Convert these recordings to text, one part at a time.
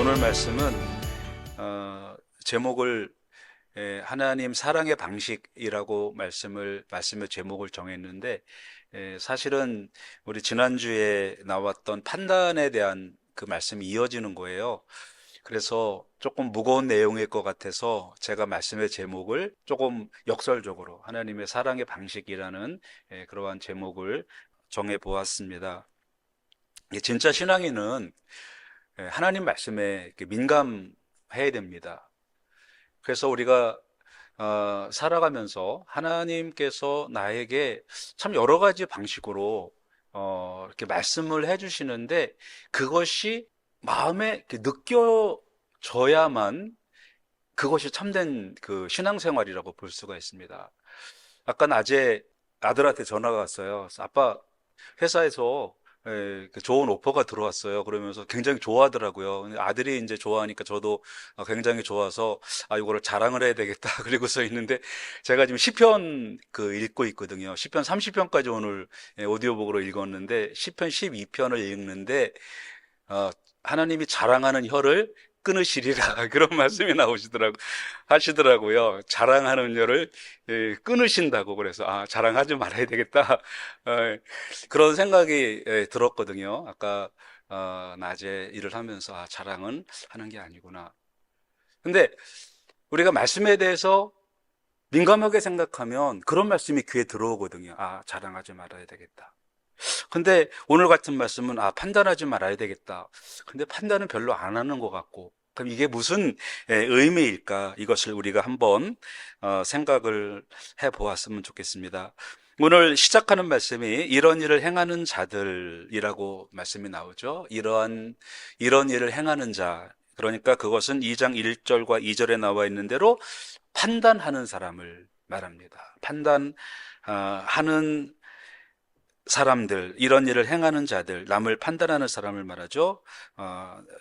오늘 말씀은 제목을 하나님 사랑의 방식이라고 말씀의 제목을 정했는데, 사실은 우리 지난주에 나왔던 판단에 대한 그 말씀이 이어지는 거예요. 그래서 조금 무거운 내용일 것 같아서 제가 말씀의 제목을 조금 역설적으로 하나님의 사랑의 방식이라는 그러한 제목을 정해 보았습니다. 진짜 신앙인은 하나님 말씀에 이렇게 민감해야 됩니다. 그래서 우리가 살아가면서 하나님께서 나에게 참 여러 가지 방식으로 이렇게 말씀을 해주시는데, 그것이 마음에 이렇게 느껴져야만 그것이 참된 그 신앙생활이라고 볼 수가 있습니다. 아까 낮에 아들한테 전화가 왔어요. 그래서 아빠, 회사에서 그 좋은 오퍼가 들어왔어요. 그러면서 굉장히 좋아하더라고요. 근데 아들이 이제 좋아하니까 저도 굉장히 좋아서 이거를 자랑을 해야 되겠다. 그리고서 있는데, 제가 지금 시편 읽고 있거든요. 시편 30편까지 오늘 오디오북으로 읽었는데, 시편 12편을 읽는데 하나님이 자랑하는 혀를 끊으시리라 그런 말씀이 하시더라고요. 자랑하는 혀를 끊으신다고. 그래서 자랑하지 말아야 되겠다. 그런 생각이 들었거든요. 아까 낮에 일을 하면서 자랑은 하는 게 아니구나. 근데 우리가 말씀에 대해서 민감하게 생각하면 그런 말씀이 귀에 들어오거든요. 자랑하지 말아야 되겠다. 근데 오늘 같은 말씀은 판단하지 말아야 되겠다. 근데 판단은 별로 안 하는 것 같고, 그럼 이게 무슨 의미일까? 이것을 우리가 한번 생각을 해 보았으면 좋겠습니다. 오늘 시작하는 말씀이 이런 일을 행하는 자들이라고 말씀이 나오죠. 이런 일을 행하는 자. 그러니까 그것은 2장 1절과 2절에 나와 있는 대로 판단하는 사람을 말합니다. 판단하는 사람들, 이런 일을 행하는 자들, 남을 판단하는 사람을 말하죠.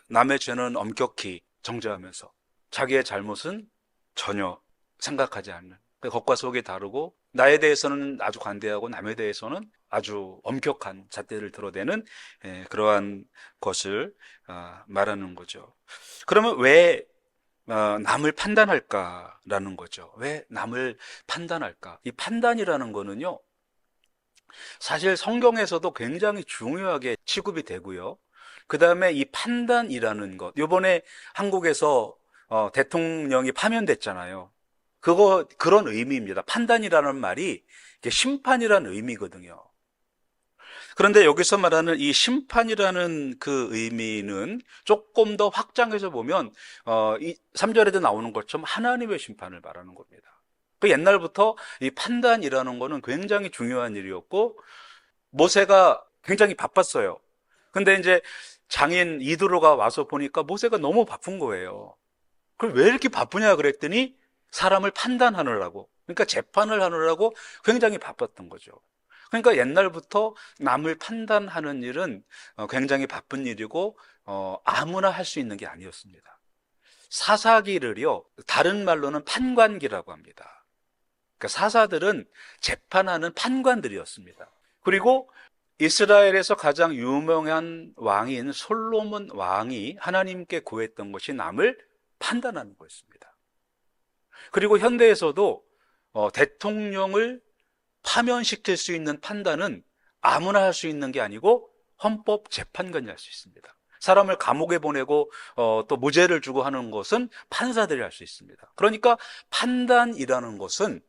남의 죄는 엄격히 정죄하면서 자기의 잘못은 전혀 생각하지 않는, 겉과 속이 다르고 나에 대해서는 아주 관대하고 남에 대해서는 아주 엄격한 잣대를 드러내는 그러한 것을 말하는 거죠. 그러면 왜 남을 판단할까라는 거죠. 왜 남을 판단할까? 이 판단이라는 거는요, 사실 성경에서도 굉장히 중요하게 취급이 되고요. 그 다음에 이 판단이라는 것, 이번에 한국에서 대통령이 파면됐잖아요. 그런 의미입니다. 판단이라는 말이 심판이라는 의미거든요. 그런데 여기서 말하는 이 심판이라는 그 의미는 조금 더 확장해서 보면 이 3절에도 나오는 것처럼 하나님의 심판을 말하는 겁니다. 그 옛날부터 이 판단이라는 거는 굉장히 중요한 일이었고, 모세가 굉장히 바빴어요. 근데 이제 장인 이드로가 와서 보니까 모세가 너무 바쁜 거예요. 그럼 왜 이렇게 바쁘냐 그랬더니 사람을 판단하느라고, 그러니까 재판을 하느라고 굉장히 바빴던 거죠. 그러니까 옛날부터 남을 판단하는 일은 굉장히 바쁜 일이고 아무나 할 수 있는 게 아니었습니다. 사사기를요, 다른 말로는 판관기라고 합니다. 그러니까 사사들은 재판하는 판관들이었습니다. 그리고 이스라엘에서 가장 유명한 왕인 솔로몬 왕이 하나님께 구했던 것이 남을 판단하는 거였습니다. 그리고 현대에서도 대통령을 파면시킬 수 있는 판단은 아무나 할 수 있는 게 아니고 헌법재판관이 할 수 있습니다. 사람을 감옥에 보내고 또 무죄를 주고 하는 것은 판사들이 할 수 있습니다. 그러니까 판단이라는 것은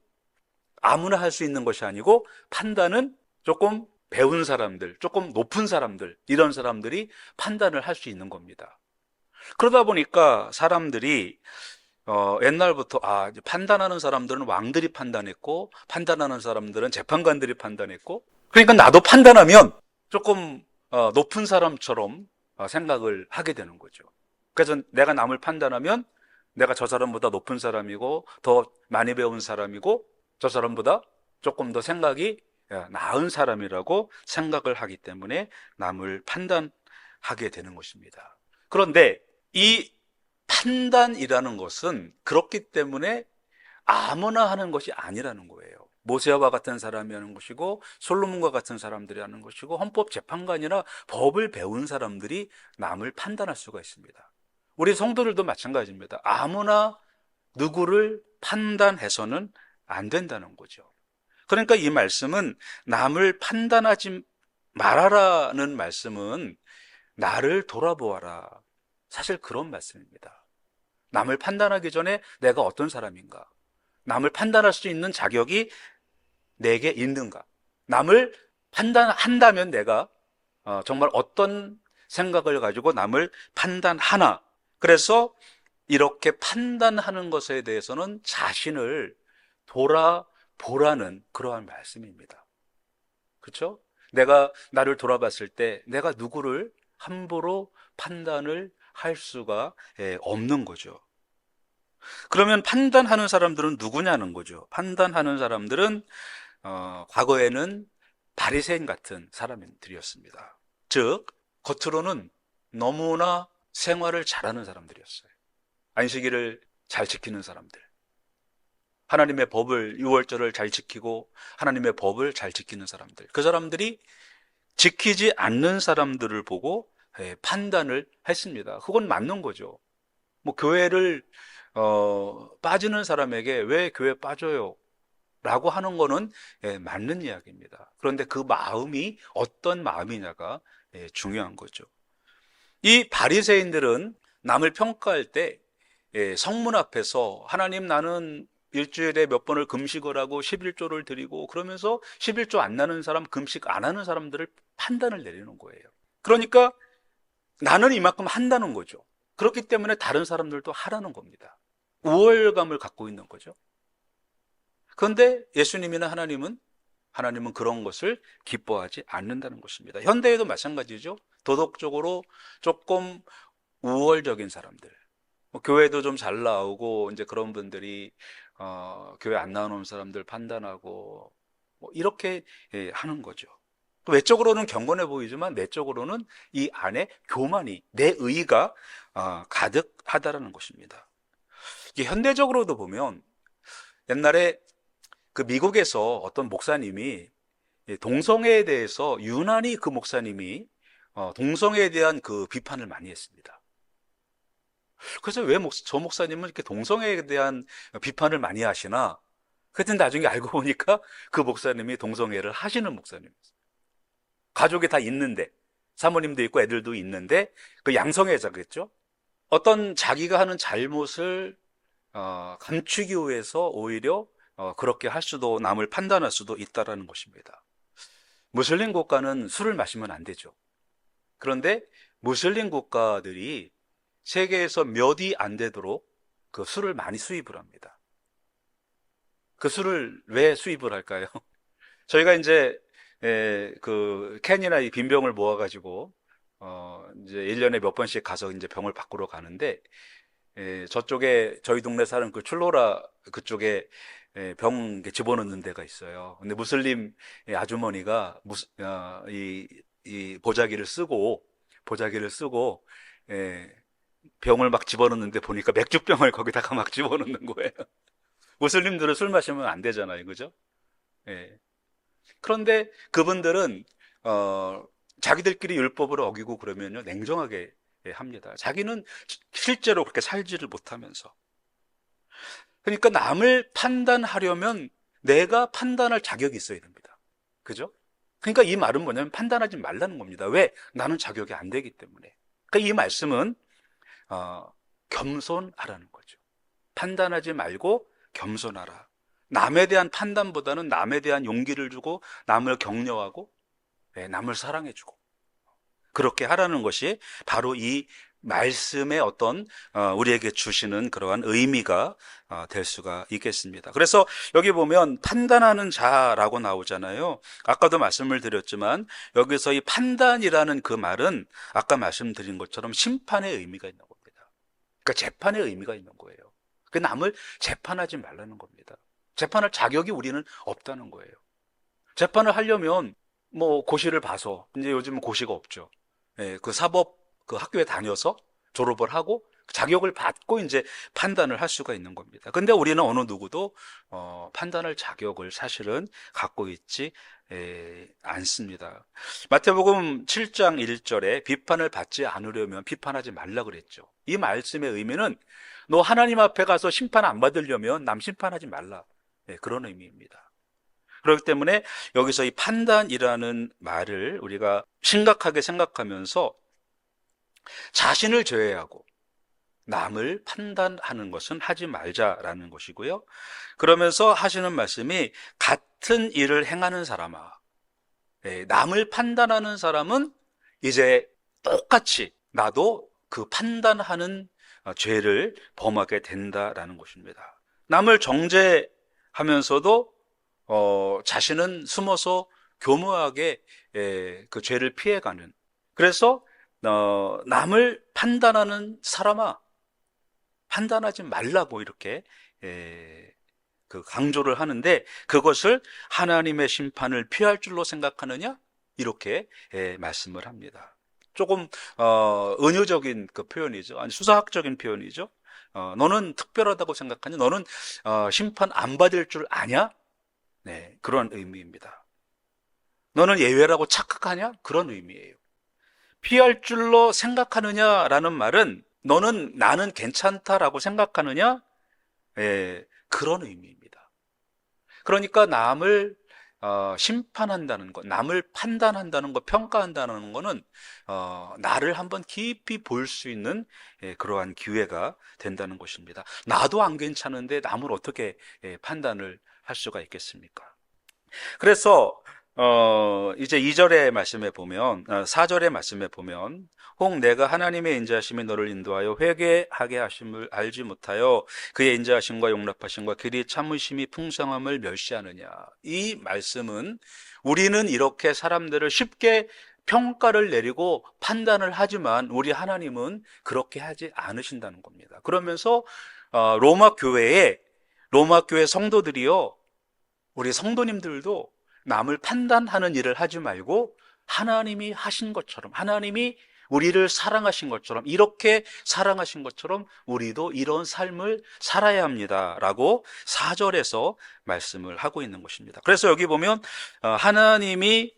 아무나 할 수 있는 것이 아니고, 판단은 조금 배운 사람들, 조금 높은 사람들, 이런 사람들이 판단을 할 수 있는 겁니다. 그러다 보니까 사람들이 옛날부터 이제 판단하는 사람들은 왕들이 판단했고, 판단하는 사람들은 재판관들이 판단했고, 그러니까 나도 판단하면 조금 높은 사람처럼 생각을 하게 되는 거죠. 그래서 내가 남을 판단하면 내가 저 사람보다 높은 사람이고 더 많이 배운 사람이고 저 사람보다 조금 더 생각이 나은 사람이라고 생각을 하기 때문에 남을 판단하게 되는 것입니다. 그런데 이 판단이라는 것은 그렇기 때문에 아무나 하는 것이 아니라는 거예요. 모세와 같은 사람이 하는 것이고, 솔로몬과 같은 사람들이 하는 것이고, 헌법재판관이나 법을 배운 사람들이 남을 판단할 수가 있습니다. 우리 성도들도 마찬가지입니다. 아무나 누구를 판단해서는 안 된다는 거죠. 그러니까 이 말씀은 남을 판단하지 말아라는 말씀은 나를 돌아보아라. 사실 그런 말씀입니다. 남을 판단하기 전에 내가 어떤 사람인가? 남을 판단할 수 있는 자격이 내게 있는가? 남을 판단한다면 내가 정말 어떤 생각을 가지고 남을 판단하나? 그래서 이렇게 판단하는 것에 대해서는 자신을 돌아보라는 그러한 말씀입니다. 그렇죠? 내가 나를 돌아봤을 때 내가 누구를 함부로 판단을 할 수가 없는 거죠. 그러면 판단하는 사람들은 누구냐는 거죠. 판단하는 사람들은 과거에는 바리새인 같은 사람들이었습니다. 즉 겉으로는 너무나 생활을 잘하는 사람들이었어요. 안식일을 잘 지키는 사람들, 하나님의 법을, 유월절을 잘 지키고 하나님의 법을 잘 지키는 사람들, 그 사람들이 지키지 않는 사람들을 보고 판단을 했습니다. 그건 맞는 거죠. 뭐 교회를 빠지는 사람에게 왜 교회 빠져요? 라고 하는 거는 맞는 이야기입니다. 그런데 그 마음이 어떤 마음이냐가 중요한 거죠. 이 바리새인들은 남을 평가할 때 성문 앞에서 하나님 나는 일주일에 몇 번을 금식을 하고 11조를 드리고 그러면서 11조 안 나는 사람, 금식 안 하는 사람들을 판단을 내리는 거예요. 그러니까 나는 이만큼 한다는 거죠. 그렇기 때문에 다른 사람들도 하라는 겁니다. 우월감을 갖고 있는 거죠. 그런데 예수님이나 하나님은 그런 것을 기뻐하지 않는다는 것입니다. 현대에도 마찬가지죠. 도덕적으로 조금 우월적인 사람들, 뭐 교회도 좀 잘 나오고 이제 그런 분들이 교회 안 나오는 사람들 판단하고 뭐 이렇게 하는 거죠. 외적으로는 경건해 보이지만 내적으로는 이 안에 교만이, 내 의가 가득하다라는 것입니다. 이게 현대적으로도 보면 옛날에 그 미국에서 어떤 목사님이 동성애에 대해서 유난히 그 목사님이 동성애에 대한 그 비판을 많이 했습니다. 그래서 왜 저 목사님은 이렇게 동성애에 대한 비판을 많이 하시나? 그랬더니 나중에 알고 보니까 그 목사님이 동성애를 하시는 목사님이었어요. 가족이 다 있는데, 사모님도 있고 애들도 있는데 그 양성애자겠죠? 어떤 자기가 하는 잘못을 감추기 위해서 오히려 그렇게 할 수도, 남을 판단할 수도 있다라는 것입니다. 무슬림 국가는 술을 마시면 안 되죠. 그런데 무슬림 국가들이 세계에서 몇 위 안 되도록 그 술을 많이 수입을 합니다. 그 술을 왜 수입을 할까요? 저희가 이제 그 캔이나 이 빈병을 모아가지고 이제 1년에 몇 번씩 가서 이제 병을 바꾸러 가는데 저쪽에 저희 동네 사는 그 출로라 그쪽에 병 집어넣는 데가 있어요. 근데 무슬림 아주머니가 이 보자기를 쓰고 병을 막 집어넣는데 보니까 맥주병을 거기다가 막 집어넣는 거예요. 무슬림들은 술 마시면 안 되잖아요, 그죠? 예. 그런데 그분들은 자기들끼리 율법을 어기고 그러면요 냉정하게 합니다. 자기는 실제로 그렇게 살지를 못하면서. 그러니까 남을 판단하려면 내가 판단할 자격이 있어야 됩니다. 그죠? 그러니까 이 말은 뭐냐면 판단하지 말라는 겁니다. 왜? 나는 자격이 안 되기 때문에. 그러니까 이 말씀은 겸손하라는 거죠. 판단하지 말고 겸손하라. 남에 대한 판단보다는 남에 대한 용기를 주고 남을 격려하고 남을 사랑해주고 그렇게 하라는 것이 바로 이 말씀의 어떤 우리에게 주시는 그러한 의미가 될 수가 있겠습니다. 그래서 여기 보면 판단하는 자라고 나오잖아요. 아까도 말씀을 드렸지만 여기서 이 판단이라는 그 말은 아까 말씀드린 것처럼 심판의 의미가 있는 겁니다. 그러니까 재판의 의미가 있는 거예요. 그 남을 재판하지 말라는 겁니다. 재판할 자격이 우리는 없다는 거예요. 재판을 하려면 뭐 고시를 봐서, 이제 요즘은 고시가 없죠. 그 사법 그 학교에 다녀서 졸업을 하고 자격을 받고 이제 판단을 할 수가 있는 겁니다. 근데 우리는 어느 누구도 판단할 자격을 사실은 갖고 있지 않습니다. 마태복음 7장 1절에 비판을 받지 않으려면 비판하지 말라 그랬죠. 이 말씀의 의미는 너 하나님 앞에 가서 심판 안 받으려면 남 심판하지 말라. 그런 의미입니다. 그렇기 때문에 여기서 이 판단이라는 말을 우리가 심각하게 생각하면서 자신을 제외하고 남을 판단하는 것은 하지 말자라는 것이고요. 그러면서 하시는 말씀이 같은 일을 행하는 사람아, 남을 판단하는 사람은 이제 똑같이 나도 그 판단하는 죄를 범하게 된다라는 것입니다. 남을 정죄하면서도 자신은 숨어서 교묘하게 그 죄를 피해가는, 그래서 남을 판단하는 사람아 판단하지 말라고 이렇게 그 강조를 하는데, 그것을 하나님의 심판을 피할 줄로 생각하느냐 이렇게 말씀을 합니다. 조금 은유적인 그 표현이죠. 아니 수사학적인 표현이죠. 너는 특별하다고 생각하니? 너는 심판 안 받을 줄 아냐? 네, 그런 의미입니다. 너는 예외라고 착각하냐? 그런 의미예요. 피할 줄로 생각하느냐라는 말은 나는 괜찮다라고 생각하느냐? 그런 의미입니다. 그러니까 남을 심판한다는 것, 남을 판단한다는 것, 평가한다는 것은 나를 한번 깊이 볼 수 있는 그러한 기회가 된다는 것입니다. 나도 안 괜찮은데 남을 어떻게 판단을 할 수가 있겠습니까? 그래서 이제 2절의 말씀에 보면, 4절의 말씀에 보면, 혹 내가 하나님의 인자하심이 너를 인도하여 회개하게 하심을 알지 못하여 그의 인자하심과 용납하심과 길이 참으심이 풍성함을 멸시하느냐. 이 말씀은 우리는 이렇게 사람들을 쉽게 평가를 내리고 판단을 하지만 우리 하나님은 그렇게 하지 않으신다는 겁니다. 그러면서 로마 교회 성도들이요, 우리 성도님들도 남을 판단하는 일을 하지 말고 하나님이 하신 것처럼, 하나님이 우리를 사랑하신 것처럼, 이렇게 사랑하신 것처럼 우리도 이런 삶을 살아야 합니다라고 4절에서 말씀을 하고 있는 것입니다. 그래서 여기 보면 하나님이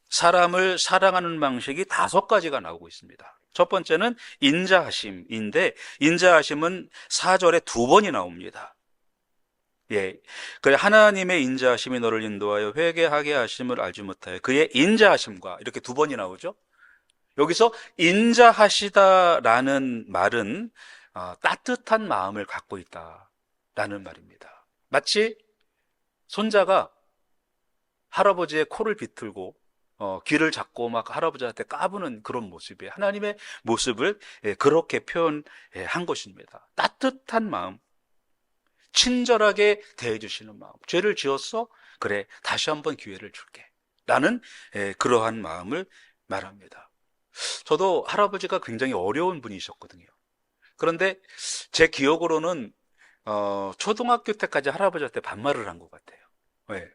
사람을 사랑하는 방식이 5가지가 나오고 있습니다. 첫 번째는 인자하심인데, 인자하심은 4절에 2번이 나옵니다. 그래, 하나님의 인자하심이 너를 인도하여 회개하게 하심을 알지 못하여 그의 인자하심과, 이렇게 2번이 나오죠. 여기서 인자하시다라는 말은 따뜻한 마음을 갖고 있다라는 말입니다. 마치 손자가 할아버지의 코를 비틀고 귀를 잡고 막 할아버지한테 까부는 그런 모습이에요. 하나님의 모습을 그렇게 표현한 것입니다. 따뜻한 마음, 친절하게 대해주시는 마음. 죄를 지었어? 그래, 다시 한번 기회를 줄게 라는 그러한 마음을 말합니다. 저도 할아버지가 굉장히 어려운 분이셨거든요. 그런데 제 기억으로는 초등학교 때까지 할아버지한테 반말을 한 것 같아요. 왜?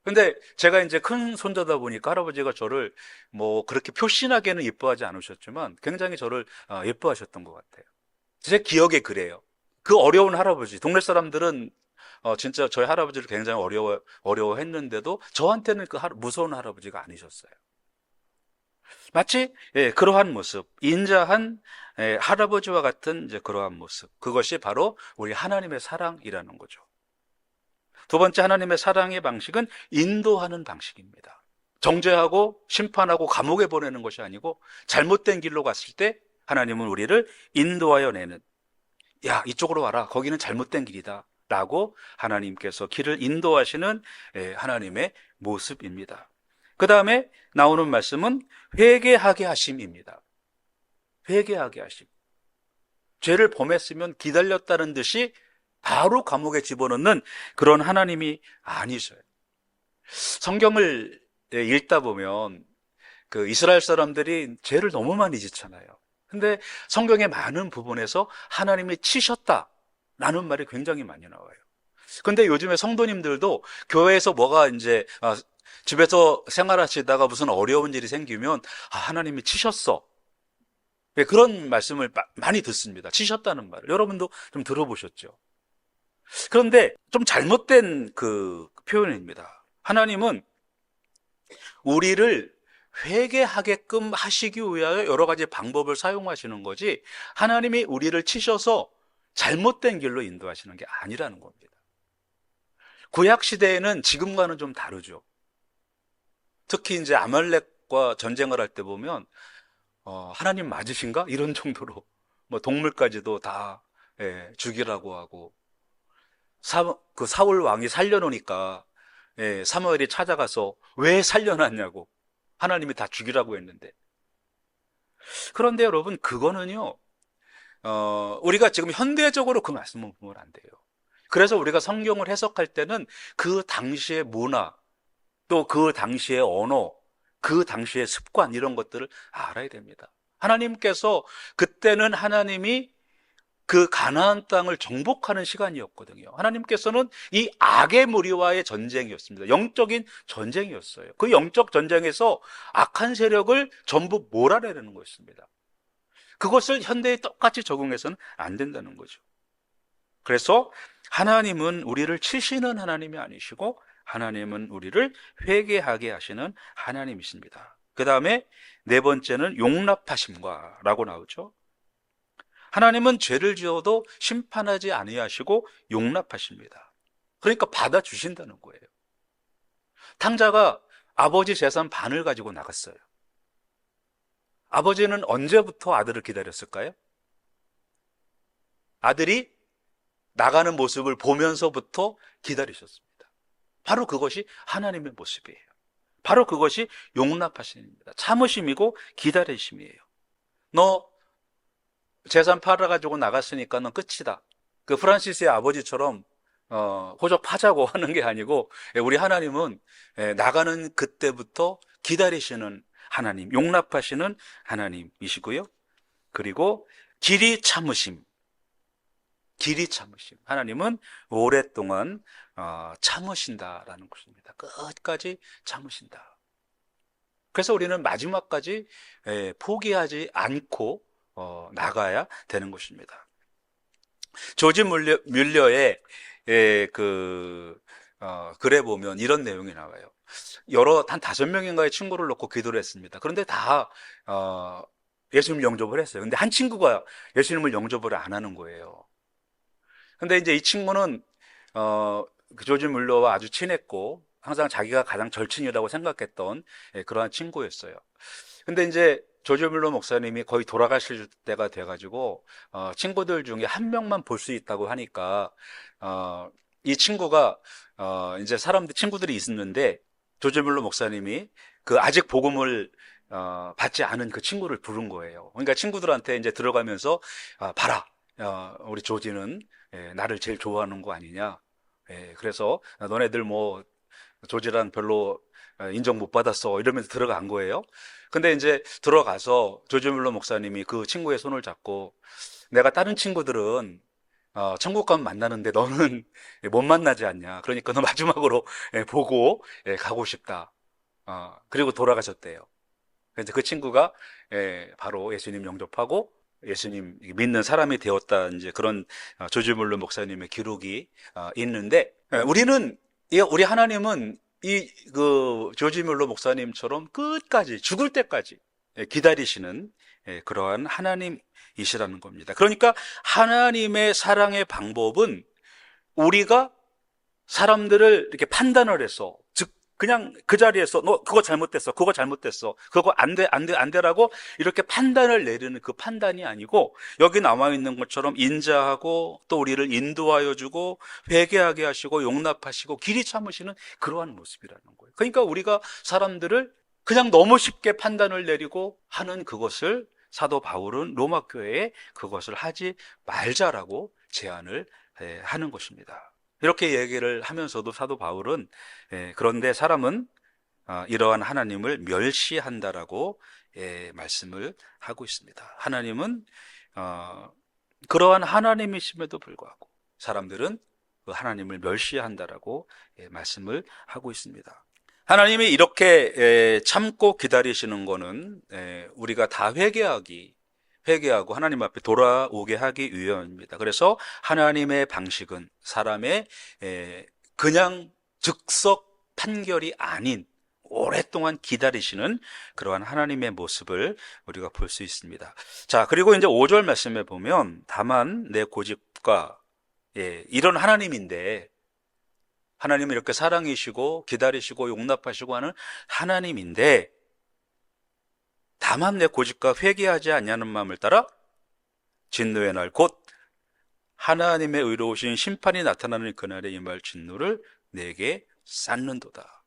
근데 제가 이제 큰 손자다 보니까 할아버지가 저를 뭐 그렇게 표신하게는 예뻐하지 않으셨지만 굉장히 저를 예뻐하셨던 것 같아요. 제 기억에 그래요. 그 어려운 할아버지, 동네 사람들은 진짜 저희 할아버지를 굉장히 어려워했는데도 저한테는 그 무서운 할아버지가 아니셨어요. 마치 그러한 모습, 인자한 할아버지와 같은 이제 그러한 모습, 그것이 바로 우리 하나님의 사랑이라는 거죠. 두 번째, 하나님의 사랑의 방식은 인도하는 방식입니다. 정죄하고 심판하고 감옥에 보내는 것이 아니고 잘못된 길로 갔을 때 하나님은 우리를 인도하여 내는, 야, 이쪽으로 와라, 거기는 잘못된 길이다 라고 하나님께서 길을 인도하시는 하나님의 모습입니다. 그 다음에 나오는 말씀은 회개하게 하심입니다. 회개하게 하심. 죄를 범했으면 기다렸다는 듯이 바로 감옥에 집어넣는 그런 하나님이 아니셔요. 성경을 읽다 보면 그 이스라엘 사람들이 죄를 너무 많이 짓잖아요. 근데 성경의 많은 부분에서 하나님이 치셨다라는 말이 굉장히 많이 나와요. 근데 요즘에 성도님들도 교회에서 뭐가 이제 집에서 생활하시다가 무슨 어려운 일이 생기면 하나님이 치셨어 예, 그런 말씀을 많이 듣습니다. 치셨다는 말을. 여러분도 좀 들어보셨죠? 그런데 좀 잘못된 그 표현입니다. 하나님은 우리를 회개하게끔 하시기 위하여 여러 가지 방법을 사용하시는 거지, 하나님이 우리를 치셔서 잘못된 길로 인도하시는 게 아니라는 겁니다. 구약 시대에는 지금과는 좀 다르죠. 특히 이제 아말렉과 전쟁을 할 때 보면 하나님 맞으신가? 이런 정도로 뭐 동물까지도 다 죽이라고 하고, 그 사울 왕이 살려놓으니까 사무엘이 찾아가서 왜 살려놨냐고, 하나님이 다 죽이라고 했는데. 그런데 여러분, 그거는요, 우리가 지금 현대적으로 그 말씀을 보면 안 돼요. 그래서 우리가 성경을 해석할 때는 그 당시의 문화, 또 그 당시의 언어, 그 당시의 습관, 이런 것들을 알아야 됩니다. 하나님께서, 그때는 하나님이 그 가나안 땅을 정복하는 시간이었거든요. 하나님께서는 이 악의 무리와의 전쟁이었습니다. 영적인 전쟁이었어요. 그 영적 전쟁에서 악한 세력을 전부 몰아내려는 것입니다. 그것을 현대에 똑같이 적용해서는 안 된다는 거죠. 그래서 하나님은 우리를 치시는 하나님이 아니시고, 하나님은 우리를 회개하게 하시는 하나님이십니다. 그 다음에 네 번째는 용납하심과 라고 나오죠. 하나님은 죄를 지어도 심판하지 아니하시고 용납하십니다. 그러니까 받아주신다는 거예요. 탕자가 아버지 재산 반을 가지고 나갔어요. 아버지는 언제부터 아들을 기다렸을까요? 아들이 나가는 모습을 보면서부터 기다리셨습니다. 바로 그것이 하나님의 모습이에요. 바로 그것이 용납하심입니다. 참으심이고 기다리심이에요. 너 재산 팔아가지고 나갔으니까 넌 끝이다. 그 프란시스의 아버지처럼 호적파자고 하는 게 아니고, 우리 하나님은 나가는 그때부터 기다리시는 하나님, 용납하시는 하나님이시고요. 그리고 길이 참으심. 하나님은 오랫동안 참으신다라는 것입니다. 끝까지 참으신다. 그래서 우리는 마지막까지 포기하지 않고 나가야 되는 것입니다. 조지 뮬러의 글에 보면 이런 내용이 나와요. 한 5명인가의 친구를 놓고 기도를 했습니다. 그런데 다 예수님 영접을 했어요. 근데 한 친구가 예수님을 영접을 안 하는 거예요. 근데 이제 이 친구는 그 조지 뮬러와 아주 친했고, 항상 자기가 가장 절친이라고 생각했던 그러한 친구였어요. 근데 이제 조지 뮬러 목사님이 거의 돌아가실 때가 돼가지고 친구들 중에 한 명만 볼 수 있다고 하니까 이 친구가 이제 친구들이 있었는데, 조지 뮬러 목사님이 그 아직 복음을 받지 않은 그 친구를 부른 거예요. 그러니까 친구들한테 이제 들어가면서 봐라, 우리 조지는 나를 제일 좋아하는 거 아니냐. 그래서 너네들 뭐 조지랑 별로 인정 못 받았어, 이러면서 들어간 거예요. 근데 이제 들어가서 조지 뮬러 목사님이 그 친구의 손을 잡고, 내가 다른 친구들은 천국 가면 만나는데 너는 못 만나지 않냐. 그러니까 너 마지막으로 보고 가고 싶다. 그리고 돌아가셨대요. 그래서 그 친구가 바로 예수님 영접하고 예수님 믿는 사람이 되었다, 이제 그런 조지 뮬러 목사님의 기록이 있는데, 우리 하나님은 그 조지 뮬러 목사님처럼 끝까지, 죽을 때까지 기다리시는 그러한 하나님이시라는 겁니다. 그러니까 하나님의 사랑의 방법은 우리가 사람들을 이렇게 판단을 해서, 즉 그냥 그 자리에서 너 그거 잘못됐어, 그거 안 돼라고 이렇게 판단을 내리는 그 판단이 아니고, 여기 나와 있는 것처럼 인자하고 또 우리를 인도하여 주고 회개하게 하시고 용납하시고 길이 참으시는 그러한 모습이라는 거예요. 그러니까 우리가 사람들을 그냥 너무 쉽게 판단을 내리고 하는 그것을, 사도 바울은 로마 교회에 그것을 하지 말자라고 제안을 하는 것입니다. 이렇게 얘기를 하면서도 사도 바울은 그런데 사람은 이러한 하나님을 멸시한다라고 말씀을 하고 있습니다. 하나님은 그러한 하나님이심에도 불구하고 사람들은 그 하나님을 멸시한다라고 말씀을 하고 있습니다. 하나님이 이렇게 참고 기다리시는 거는 우리가 다 회개하고 하나님 앞에 돌아오게 하기 위함입니다. 그래서 하나님의 방식은 사람의 그냥 즉석 판결이 아닌 오랫동안 기다리시는 그러한 하나님의 모습을 우리가 볼 수 있습니다. 자, 그리고 이제 5절 말씀에 보면 다만 내 고집과 이런 하나님인데, 하나님은 이렇게 사랑이시고 기다리시고 용납하시고 하는 하나님인데, 다만 내 고집과 회개하지 아니하는 마음을 따라 진노의 날 곧 하나님의 의로우신 심판이 나타나는 그날에 임할 진노를 내게 쌓는도다.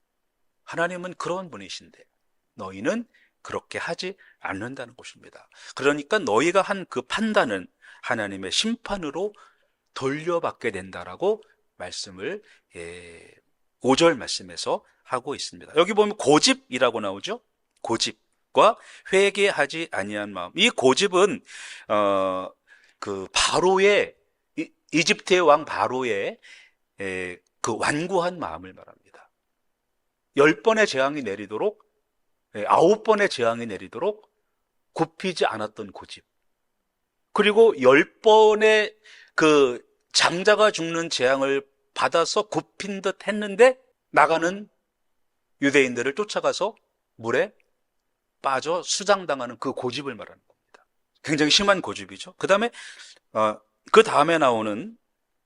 하나님은 그런 분이신데 너희는 그렇게 하지 않는다는 것입니다. 그러니까 너희가 한 그 판단은 하나님의 심판으로 돌려받게 된다라고 말씀을 5절 말씀에서 하고 있습니다. 여기 보면 고집이라고 나오죠. 고집과 회개하지 아니한 마음. 이 고집은 그 바로의 이집트의 왕 바로의 그 완고한 마음을 말합니다. 10번의 재앙이 내리도록 9번의 재앙이 내리도록 굽히지 않았던 고집. 그리고 10번의 그 장자가 죽는 재앙을 받아서 굽힌 듯 했는데 나가는 유대인들을 쫓아가서 물에 빠져 수장당하는 그 고집을 말하는 겁니다. 굉장히 심한 고집이죠. 그 다음에 나오는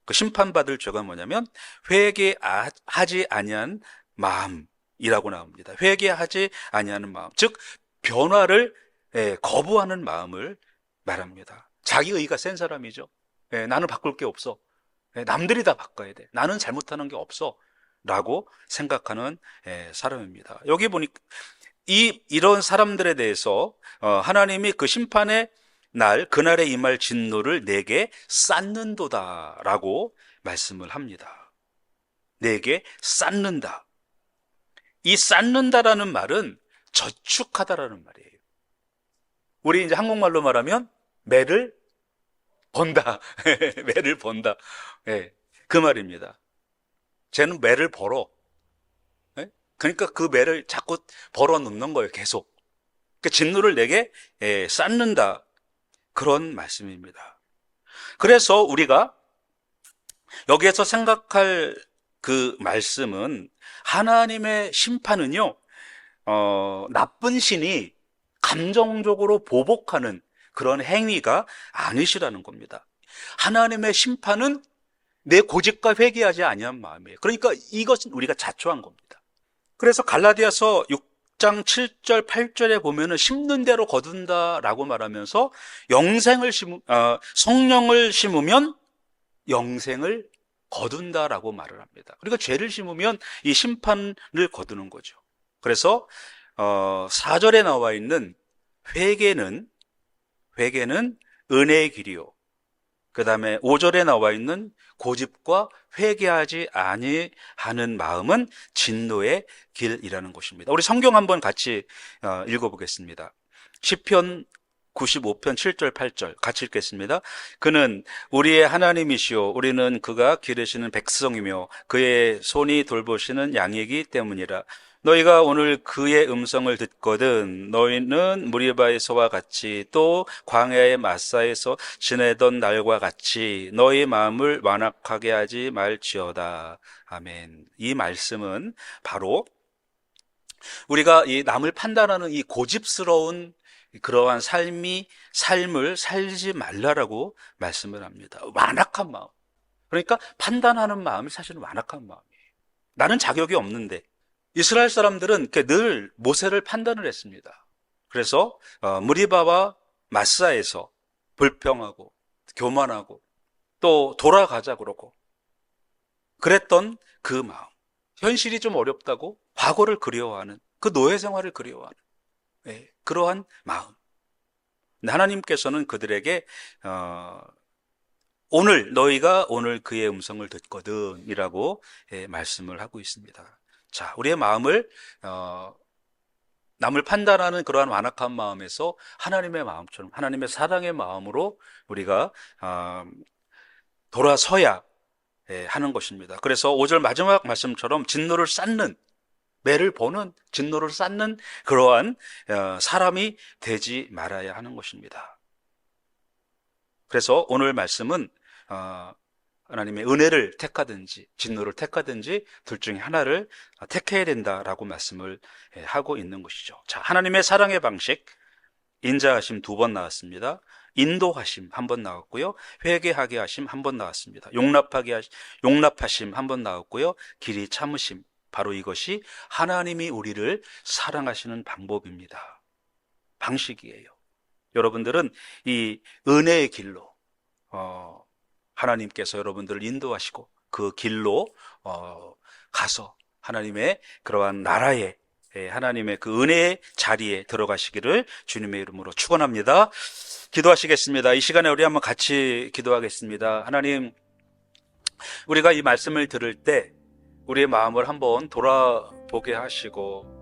그 심판받을 죄가 뭐냐면 회개하지 아니한 마음이라고 나옵니다. 회개하지 아니하는 마음, 즉 변화를 거부하는 마음을 말합니다. 자기 의가 센 사람이죠. 나는 바꿀 게 없어. 남들이 다 바꿔야 돼. 나는 잘못하는 게 없어. 라고 생각하는 사람입니다. 여기 보니까 이런 사람들에 대해서 하나님이 그 심판의 날, 그날에 임할 진노를 내게 쌓는도다 라고 말씀을 합니다. 내게 쌓는다. 이 쌓는다라는 말은 저축하다라는 말이에요. 우리 이제 한국말로 말하면 매를 번다. 매를 번다. 그 말입니다. 쟤는 매를 벌어. 그러니까 그 매를 자꾸 벌어 놓는 거예요. 계속. 그러니까 진노를 내게 쌓는다. 그런 말씀입니다. 그래서 우리가 여기에서 생각할 그 말씀은 하나님의 심판은요, 나쁜 신이 감정적으로 보복하는 그런 행위가 아니시라는 겁니다. 하나님의 심판은 내 고집과 회개하지 아니한 마음이에요. 그러니까 이것은 우리가 자초한 겁니다. 그래서 갈라디아서 6장 7절 8절에 보면은 심는 대로 거둔다라고 말하면서 성령을 심으면 영생을 거둔다라고 말을 합니다. 그리고 죄를 심으면 이 심판을 거두는 거죠. 그래서 4절에 나와 있는 회개는 은혜의 길이요. 그 다음에 5절에 나와 있는 고집과 회개하지 아니하는 마음은 진노의 길이라는 것입니다. 우리 성경 한번 같이 읽어보겠습니다. 시편 95편 7절 8절 같이 읽겠습니다. 그는 우리의 하나님이시오. 우리는 그가 기르시는 백성이며 그의 손이 돌보시는 양이기 때문이라. 너희가 오늘 그의 음성을 듣거든 너희는 무리바에서와 같이 또 광야의 마사에서 지내던 날과 같이 너희 마음을 완악하게 하지 말지어다. 아멘. 이 말씀은 바로 우리가 이 남을 판단하는 이 고집스러운 그러한 삶을 살지 말라라고 말씀을 합니다. 완악한 마음. 그러니까 판단하는 마음이 사실은 완악한 마음이에요. 나는 자격이 없는데. 이스라엘 사람들은 늘 모세를 판단을 했습니다. 그래서 무리바와 마사에서 불평하고 교만하고 또 돌아가자 그러고 그랬던 그 마음. 현실이 좀 어렵다고 과거를 그리워하는 그 노예 생활을 그리워하는 그러한 마음. 하나님께서는 그들에게 너희가 오늘 그의 음성을 듣거든 이라고 말씀을 하고 있습니다. 자, 우리의 마음을 남을 판단하는 그러한 완악한 마음에서 하나님의 마음처럼 하나님의 사랑의 마음으로 우리가 돌아서야 하는 것입니다. 그래서 5절 마지막 말씀처럼 진노를 쌓는 매를 보는 진노를 쌓는 그러한 사람이 되지 말아야 하는 것입니다. 그래서 오늘 말씀은 하나님의 은혜를 택하든지 진노를 택하든지 둘 중에 하나를 택해야 된다라고 말씀을 하고 있는 것이죠. 자, 하나님의 사랑의 방식, 인자하심 2번 나왔습니다. 인도하심 1번 나왔고요. 회개하게 하심 1번 나왔습니다. 용납하심 1번 나왔고요. 길이 참으심, 바로 이것이 하나님이 우리를 사랑하시는 방법입니다. 방식이에요. 여러분들은 이 은혜의 길로 하나님께서 여러분들을 인도하시고 그 길로 가서 하나님의 그러한 나라에, 하나님의 그 은혜의 자리에 들어가시기를 주님의 이름으로 축원합니다. 기도하시겠습니다. 이 시간에 우리 한번 같이 기도하겠습니다. 하나님, 우리가 이 말씀을 들을 때 우리의 마음을 한번 돌아보게 하시고,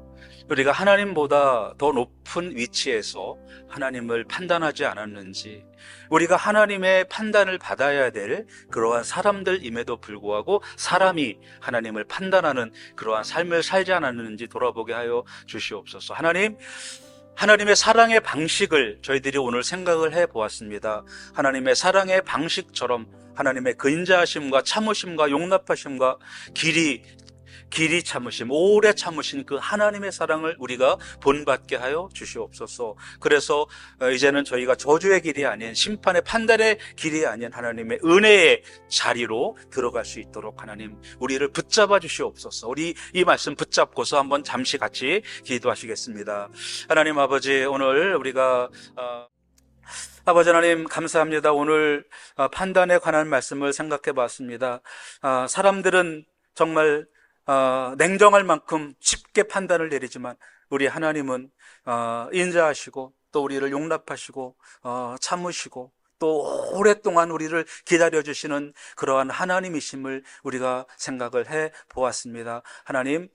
우리가 하나님보다 더 높은 위치에서 하나님을 판단하지 않았는지, 우리가 하나님의 판단을 받아야 될 그러한 사람들임에도 불구하고 사람이 하나님을 판단하는 그러한 삶을 살지 않았는지 돌아보게 하여 주시옵소서. 하나님의 사랑의 방식을 저희들이 오늘 생각을 해보았습니다. 하나님의 사랑의 방식처럼 하나님의 그 인자하심과 참으심과 용납하심과 길이 참으심, 오래 참으신 그 하나님의 사랑을 우리가 본받게 하여 주시옵소서. 그래서 이제는 저희가 저주의 길이 아닌, 심판의 판단의 길이 아닌 하나님의 은혜의 자리로 들어갈 수 있도록 하나님 우리를 붙잡아 주시옵소서. 우리 이 말씀 붙잡고서 한번 잠시 같이 기도하시겠습니다. 하나님 아버지, 오늘 우리가 아버지 하나님 감사합니다. 오늘 판단에 관한 말씀을 생각해 봤습니다. 사람들은 정말 냉정할 만큼 쉽게 판단을 내리지만 우리 하나님은 인자하시고 또 우리를 용납하시고 참으시고 또 오랫동안 우리를 기다려주시는 그러한 하나님이심을 우리가 생각을 해 보았습니다. 하나님,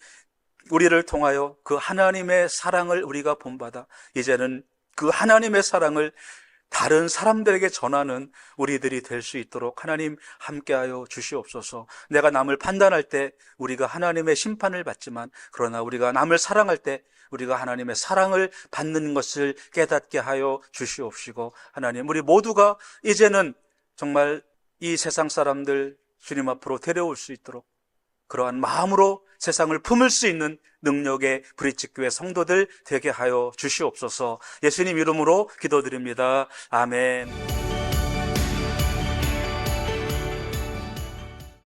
우리를 통하여 그 하나님의 사랑을 우리가 본받아 이제는 그 하나님의 사랑을 다른 사람들에게 전하는 우리들이 될 수 있도록 하나님 함께하여 주시옵소서. 내가 남을 판단할 때 우리가 하나님의 심판을 받지만, 그러나 우리가 남을 사랑할 때 우리가 하나님의 사랑을 받는 것을 깨닫게 하여 주시옵시고, 하나님, 우리 모두가 이제는 정말 이 세상 사람들 주님 앞으로 데려올 수 있도록 그러한 마음으로 세상을 품을 수 있는 능력의 브릿지교회 성도들 되게 하여 주시옵소서. 예수님 이름으로 기도드립니다. 아멘.